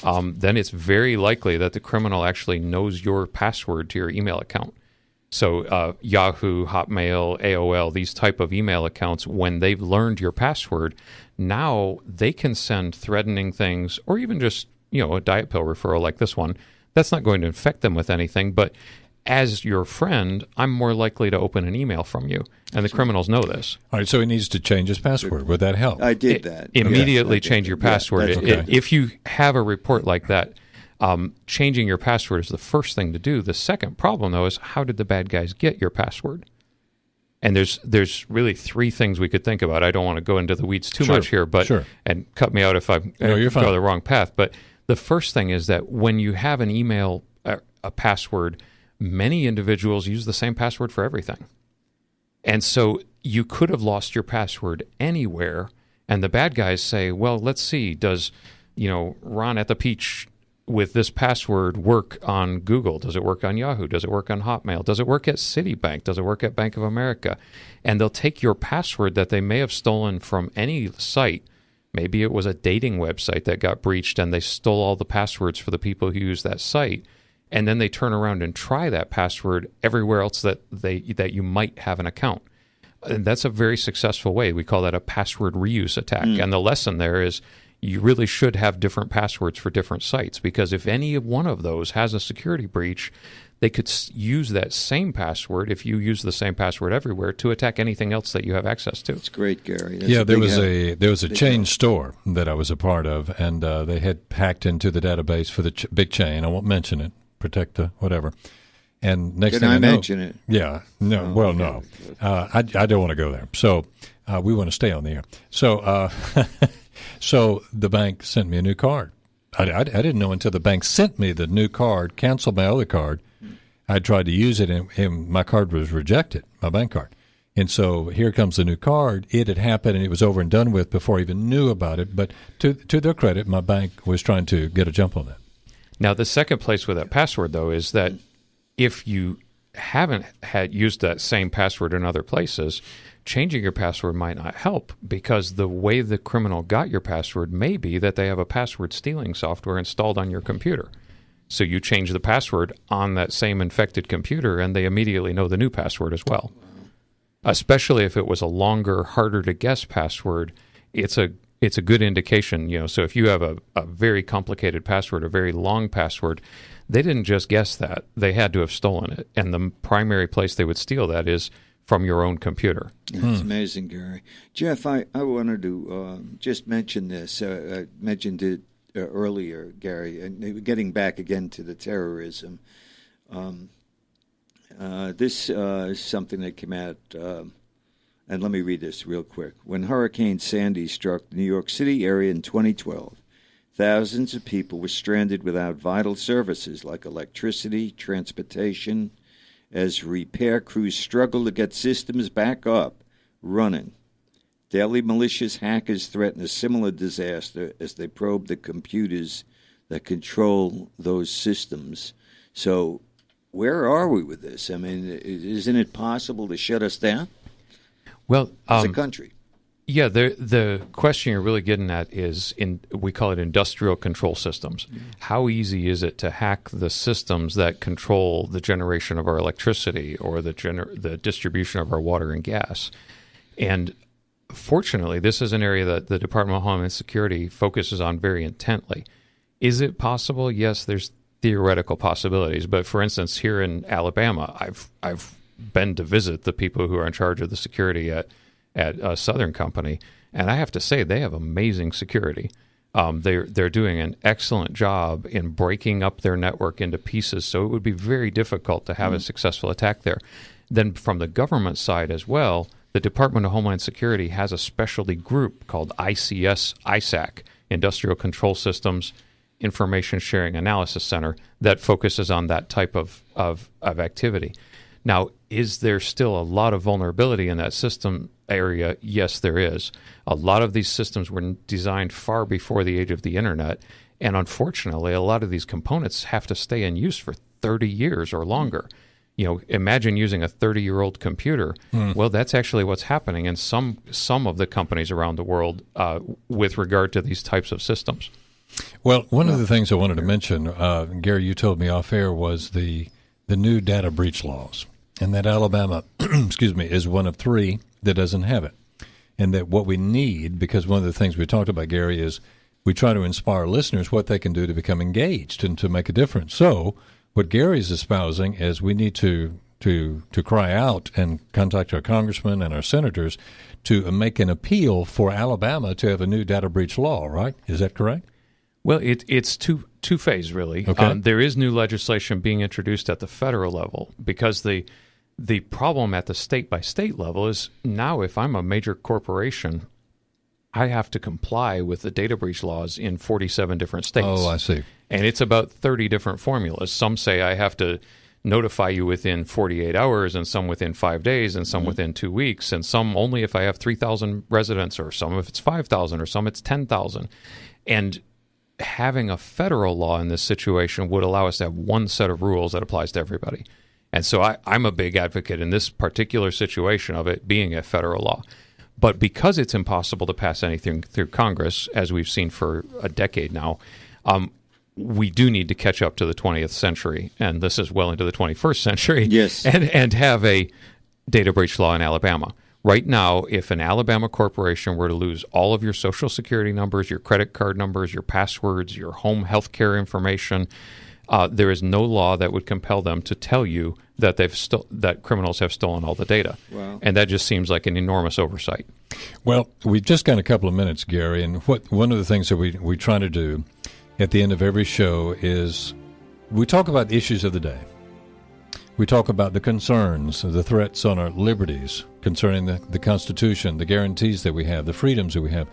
then it's very likely that the criminal actually knows your password to your email account. So Yahoo, Hotmail, AOL, these type of email accounts, when they've learned your password, now they can send threatening things or even just a diet pill referral like this one. That's not going to infect them with anything, but as your friend, I'm more likely to open an email from you, and the criminals know this. All right, so he needs to change his password. Would that help? I did that. Immediately change your password. Yeah, okay. If you have a report like that, changing your password is the first thing to do. The second problem, though, is how did the bad guys get your password? And there's really three things we could think about. I don't want to go into the weeds too much here, but and cut me out if I go the wrong path. But the first thing is that when you have an email, a password, many individuals use the same password for everything. And so you could have lost your password anywhere, and the bad guys say, well, let's see, does Ron at the Peach with this password work on Google? Does it work on Yahoo? Does it work on Hotmail? Does it work at Citibank? Does it work at Bank of America? And they'll take your password that they may have stolen from any site. Maybe it was a dating website that got breached and they stole all the passwords for the people who use that site. And then they turn around and try that password everywhere else that you might have an account. And that's a very successful way. We call that a password reuse attack. And the lesson there is you really should have different passwords for different sites, because if any one of those has a security breach, they could use that same password, if you use the same password everywhere, to attack anything else that you have access to. That's great, Gary. There was a chain store that I was a part of, and they had hacked into the database for the big chain. I won't mention it. Protect the whatever. And next thing I know, mention it? Yeah. No. Oh, well, no. I don't want to go there. So we want to stay on the air. So so the bank sent me a new card. I didn't know until the bank sent me the new card, canceled my other card. I tried to use it, and my card was rejected, my bank card. And so here comes the new card. It had happened, and it was over and done with before I even knew about it. But to their credit, my bank was trying to get a jump on that. Now, the second place with that password, though, is that if you haven't used that same password in other places, changing your password might not help, because the way the criminal got your password may be that they have a password stealing software installed on your computer. So you change the password on that same infected computer, and they immediately know the new password as well. Especially if it was a longer, harder to guess password, it's a good indication. So if you have a very complicated password, a very long password, they didn't just guess that. They had to have stolen it. And the primary place they would steal that is from your own computer. That's amazing, Gary. Jeff, I wanted to just mention this. I mentioned it earlier, Gary, and getting back again to the terrorism. This is something that came out, and let me read this real quick. When Hurricane Sandy struck the New York City area in 2012, thousands of people were stranded without vital services like electricity, transportation, as repair crews struggled to get systems back up running. Daily malicious hackers threaten a similar disaster as they probe the computers that control those systems. So where are we with this? I mean, isn't it possible to shut us down? Well, as a country. Yeah, the question you're really getting at is, we call it industrial control systems. Mm-hmm. How easy is it to hack the systems that control the generation of our electricity or the distribution of our water and gas? And fortunately, this is an area that the Department of Homeland Security focuses on very intently. Is it possible? Yes, there's theoretical possibilities. But for instance, here in Alabama, I've been to visit the people who are in charge of the security at Southern Company, and I have to say they have amazing security. They're doing an excellent job in breaking up their network into pieces, so it would be very difficult to have a successful attack there. Then from the government side as well, the Department of Homeland Security has a specialty group called ISAC, Industrial Control Systems Information Sharing Analysis Center, that focuses on that type of activity. Now, is there still a lot of vulnerability in that system area? Yes, there is. A lot of these systems were designed far before the age of the Internet, and unfortunately, a lot of these components have to stay in use for 30 years or longer. Imagine using a 30-year-old computer. Well, that's actually what's happening in some of the companies around the world with regard to these types of systems. Well, one of the things I wanted to mention, Gary, you told me off air, was the new data breach laws. And that Alabama, is one of 3 that doesn't have it. And that what we need, because one of the things we talked about, Gary, is we try to inspire listeners what they can do to become engaged and to make a difference. So what Gary's espousing is we need to cry out and contact our congressmen and our senators to make an appeal for Alabama to have a new data breach law, right? Is that correct? Well, it's two-phase, really. Okay. There is new legislation being introduced at the federal level because the problem at the state-by-state level is now if I'm a major corporation, I have to comply with the data breach laws in 47 different states. Oh, I see. And it's about 30 different formulas. Some say I have to notify you within 48 hours, and some within 5 days, and some within 2 weeks, and some only if I have 3,000 residents, or some if it's 5,000, or some it's 10,000. And having a federal law in this situation would allow us to have one set of rules that applies to everybody. And so I'm a big advocate in this particular situation of it being a federal law. But because it's impossible to pass anything through Congress, as we've seen for a decade now, we do need to catch up to the 20th century, and this is well into the 21st century, yes, and have a data breach law in Alabama. Right now, if an Alabama corporation were to lose all of your Social Security numbers, your credit card numbers, your passwords, your home health care information, there is no law that would compel them to tell you that that criminals have stolen all the data. Wow. And that just seems like an enormous oversight. Well, we've just got a couple of minutes, Gary, and one of the things that we try to do at the end of every show is we talk about the issues of the day. We talk about the concerns, the threats on our liberties concerning the Constitution, the guarantees that we have, the freedoms that we have.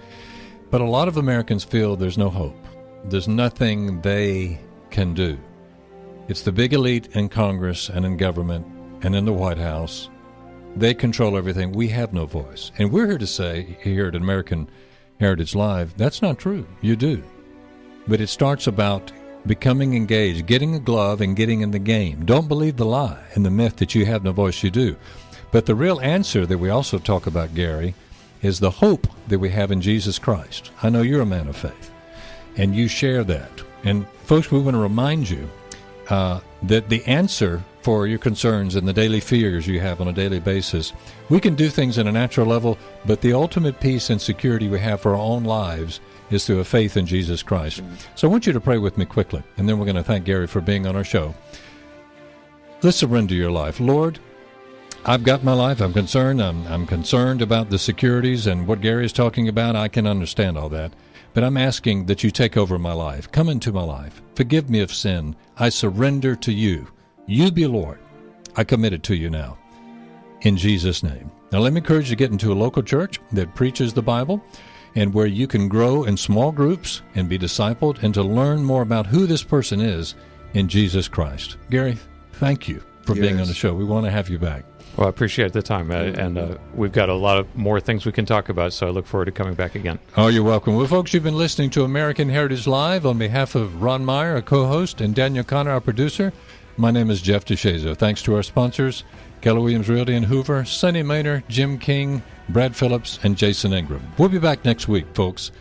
But a lot of Americans feel there's no hope. There's nothing they can do. It's the big elite in Congress and in government and in the White House. They control everything. We have no voice. And we're here to say, here at American Heritage Live, that's not true. You do. But it starts about becoming engaged, getting a glove and getting in the game. Don't believe the lie and the myth that you have no voice, you do. But the real answer that we also talk about, Gary, is the hope that we have in Jesus Christ. I know you're a man of faith, and you share that. And folks, we want to remind you that the answer for your concerns and the daily fears you have on a daily basis, we can do things in a natural level, but the ultimate peace and security we have for our own lives is through a faith in Jesus Christ. So I want you to pray with me quickly, and then we're going to thank Gary for being on our show. Let's surrender your life. Lord, I've got my life. I'm concerned. I'm concerned about the securities and what Gary is talking about. I can understand all that. But I'm asking that you take over my life. Come into my life. Forgive me of sin. I surrender to you. You be Lord. I commit it to you now. In Jesus' name. Now let me encourage you to get into a local church that preaches the Bible and where you can grow in small groups and be discipled and to learn more about who this person is in Jesus Christ. Gary, thank you for being on the show. We want to have you back. Well, I appreciate the time, and we've got a lot of more things we can talk about, so I look forward to coming back again. Oh, you're welcome. Well, folks, you've been listening to American Heritage Live. On behalf of Ron Meyer, our co-host, and Daniel Connor, our producer, My name is Jeff DeShazo. Thanks to our sponsors, Keller Williams Realty in Hoover, Sonny Maynor, Jim King, Brad Phillips, and Jason Ingram. We'll be back next week, folks,